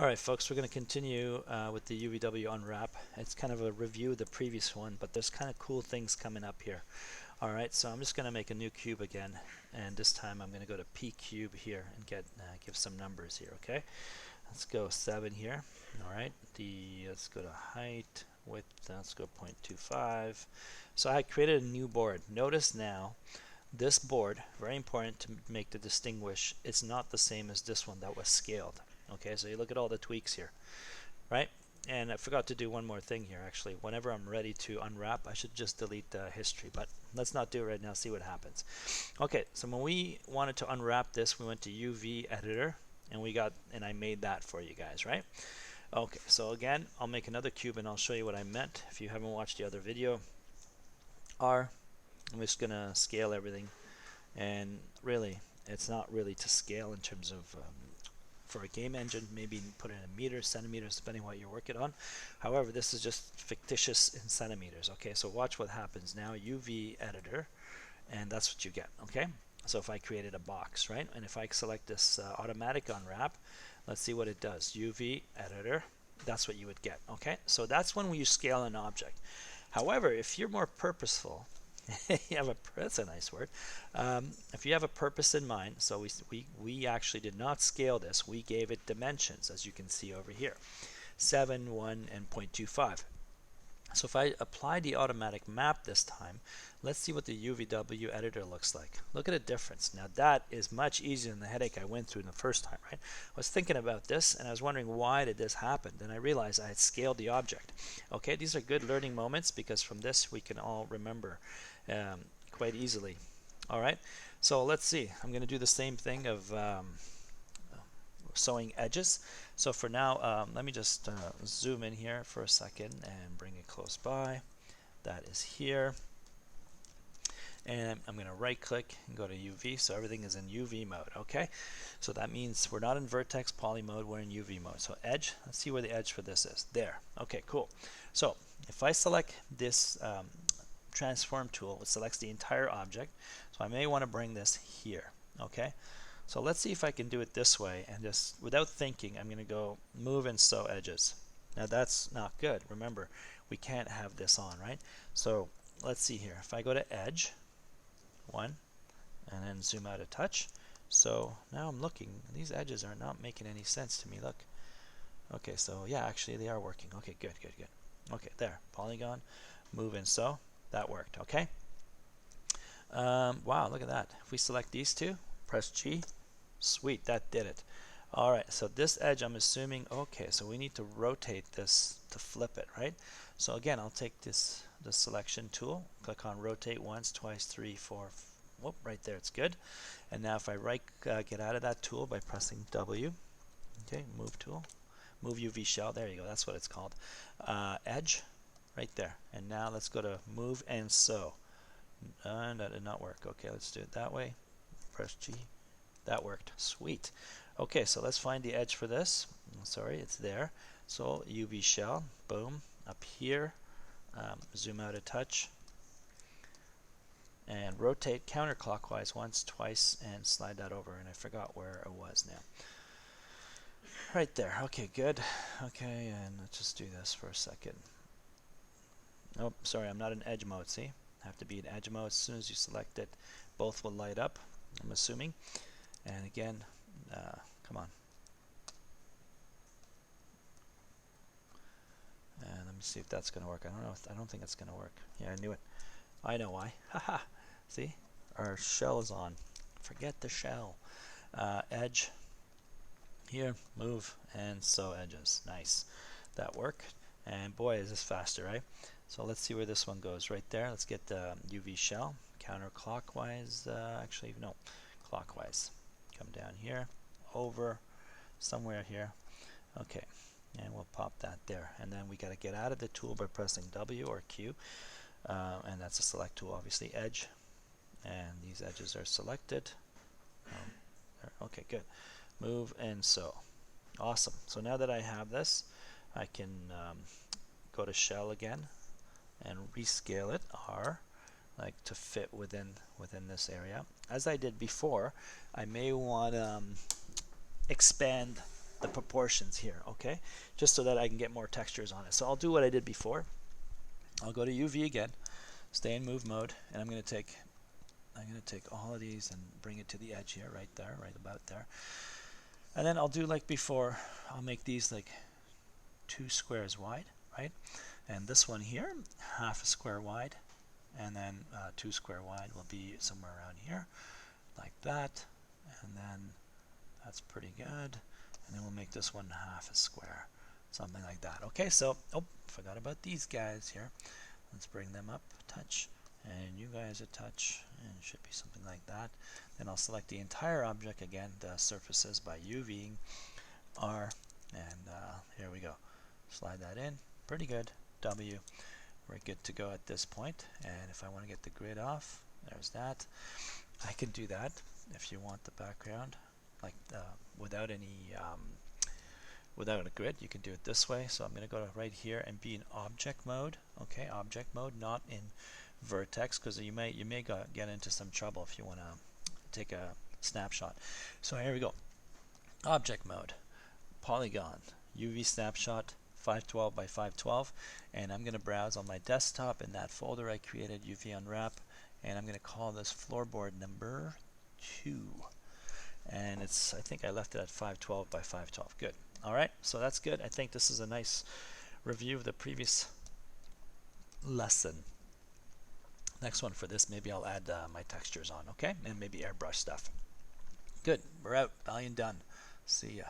Alright folks, we're going to continue with the UVW Unwrap. It's kind of a review of the previous one, but there's kind of cool things coming up here. Alright, so I'm just going to make a new cube again, and this time I'm going to go to P cube here and give some numbers here, okay? Let's go 7 here. Alright, let's go to height, width, let's go 0.25. So I created a new board. Notice now, this board, very important to make the distinguish, it's not the same as this one that was scaled. Okay, so you look at all the tweaks here, right? And I forgot to do one more thing here actually. Whenever I'm ready to unwrap, I should just delete the history, but let's not do it right now, see what happens. Okay, so when we wanted to unwrap this, we went to UV editor and I made that for you guys, right? Okay, so again, I'll make another cube and I'll show you what I meant. If you haven't watched the other video, I'm just gonna scale everything, and really, it's not really to scale in terms of for a game engine, maybe put it in meters, centimeters, depending what you're working on. However, this is just fictitious in centimeters. Okay, so watch what happens now. UV editor, and that's what you get. Okay, so if I created a box, right, and if I select this automatic unwrap, let's see what it does. UV editor, that's what you would get. Okay, so that's when you scale an object. However, if you're more purposeful, that's a nice word. If you have a purpose in mind, so we actually did not scale this. We gave it dimensions, as you can see over here, 7, 1, and 0.25. So if I apply the automatic map this time, let's see what the UVW editor looks like. Look at the difference. Now that is much easier than the headache I went through the first time, right? I was thinking about this and I was wondering why did this happen. Then I realized I had scaled the object. Okay, these are good learning moments because from this we can all remember quite easily. All right, so let's see. I'm going to do the same thing of sewing edges. So for now, let me just zoom in here for a second and bring it close by. That is here. And I'm going to right click and go to UV, so everything is in UV mode. Okay, so that means we're not in vertex poly mode, we're in UV mode. So edge, let's see where the edge for this is. There. Okay, cool. So if I select this transform tool, it selects the entire object, so I may want to bring this here. Okay, so let's see if I can do it this way, and just without thinking I'm going to go move and sew edges. Now that's not good. Remember, we can't have this on, right? So let's see here. If I go to edge 1 and then zoom out a touch, so now I'm looking, these edges are not making any sense to me. Look, okay, so yeah, actually they are working. Okay, good. Okay, there, polygon, move and sew. That worked. Okay. Wow, look at that. If we select these two, press G, sweet, that did it. All right, so this edge, I'm assuming, okay, so we need to rotate this to flip it, right? So again, I'll take the selection tool, click on rotate once, twice, 3, 4, whoop, right there, it's good. And now if I get out of that tool by pressing W, okay, move tool, move UV shell, there you go, that's what it's called. Edge, right there. And now let's go to move and sew. That did not work. Okay, let's do it that way. Press G. That worked. Sweet. Okay, so let's find the edge for this. Sorry, it's there. So UV shell, boom, up here. Zoom out a touch. And rotate counterclockwise once, twice, and slide that over. And I forgot where it was now. Right there. Okay, good. Okay, and let's just do this for a second. Oh, sorry, I'm not in edge mode, see? I have to be in edge mode. As soon as you select it, both will light up, I'm assuming. And again, come on. And let me see if that's going to work. I don't think it's going to work. Yeah, I knew it. I know why. Haha. See? Our shell is on. Forget the shell. Edge. Here, move, and sew edges. Nice. That worked. And boy, is this faster, right? So let's see where this one goes. Right there. Let's get the UV shell counterclockwise. Actually, no, clockwise. Come down here, over, somewhere here. Okay, and we'll pop that there. And then we got to get out of the tool by pressing W or Q, and that's a select tool, obviously. Edge, and these edges are selected. Okay, good. Move and sew. Awesome. So now that I have this, I can go to shell again and rescale it R, like to fit within this area. As I did before, I may want to expand the proportions here, okay? Just so that I can get more textures on it. So I'll do what I did before. I'll go to UV again, stay in move mode, and I'm going to take all of these and bring it to the edge here, right there, right about there. And then I'll do like before, I'll make these like 2 squares wide, right? And this one here, half a square wide, and then 2 square wide will be somewhere around here, like that. And then that's pretty good. And then we'll make this one half a square, something like that. Okay, so, oh, forgot about these guys here. Let's bring them up a touch, and you guys a touch, and it should be something like that. Then I'll select the entire object again, the surfaces, by UVing R, and here we go. Slide that in, pretty good, W. We're good to go at this point. And if I want to get the grid off, there's that. I can do that if you want the background like without any without a grid. You can do it this way. So I'm going to go right here and be in object mode. Okay, object mode, not in vertex, because you may get into some trouble if you want to take a snapshot. So here we go. Object mode, polygon, UV snapshot, 512 by 512, and I'm going to browse on my desktop in that folder I created, UV Unwrap, and I'm going to call this floorboard number 2. And it's, I think I left it at 512 by 512. Good. All right, so that's good. I think this is a nice review of the previous lesson. Next one for this, maybe I'll add my textures on, okay? And maybe airbrush stuff. Good. We're out. Balian done. See ya.